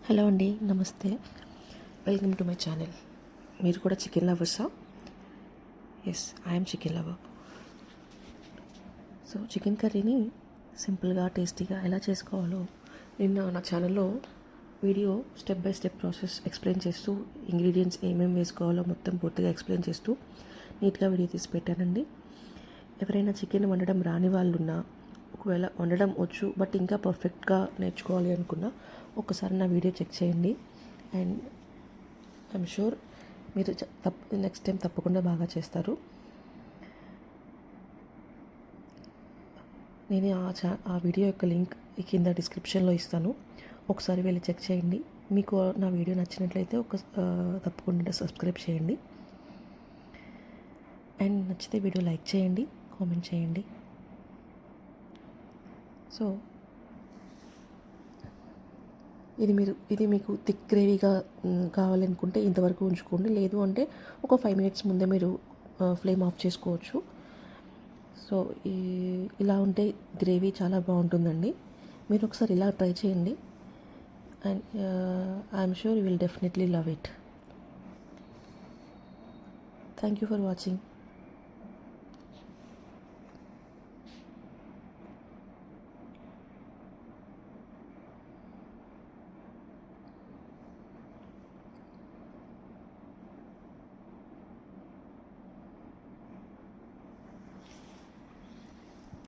Hello అండి, namaste. Welcome to my channel. మీరు కూడా చికెన్ లవర్సా? Yes, I'm chicken lover. So chicken కర్రీని సింపుల్గా టేస్టీగా ఎలా చేసుకోవాలో నిన్న నా ఛానల్లో video step by step process explain చేస్తూ ఇంగ్రీడియంట్స్ ఏమేమి వేసుకోవాలో మొత్తం పూర్తిగా ఎక్స్ప్లెయిన్ చేస్తూ నీట్గా వీడియో తీసి పెట్టానండి. ఎవరైనా చికెన్ వండడం రాని వాళ్ళు ఉన్నా, ఒకవేళ వండడం వచ్చు బట్ ఇంకా పర్ఫెక్ట్గా నేర్చుకోవాలి అనుకున్నా ఒకసారి నా వీడియో చెక్ చేయండి. అండ్ ఐఎమ్ షూర్ మీరు నెక్స్ట్ టైం తప్పకుండా బాగా చేస్తారు. నేను ఆ వీడియో యొక్క లింక్ కింద డిస్క్రిప్షన్లో ఇస్తాను. ఒకసారి వెళ్ళి చెక్ చేయండి. మీకు నా వీడియో నచ్చినట్లయితే తప్పకుండా సబ్స్క్రైబ్ చేయండి. అండ్ నచ్చితే వీడియో లైక్ చేయండి, కామెంట్ చేయండి. సో ఇది మీకు థిక్ గ్రేవీగా కావాలనుకుంటే ఇంతవరకు ఉంచుకోండి. లేదు అంటే ఒక 5 మినిట్స్ ముందే మీరు ఫ్లేమ్ ఆఫ్ చేసుకోవచ్చు. సో ఇలా ఉంటే గ్రేవీ చాలా బాగుంటుందండి. మీరు ఒకసారి ఇలా ట్రై చేయండి. And I'm sure you will definitely love it. Thank you for watching.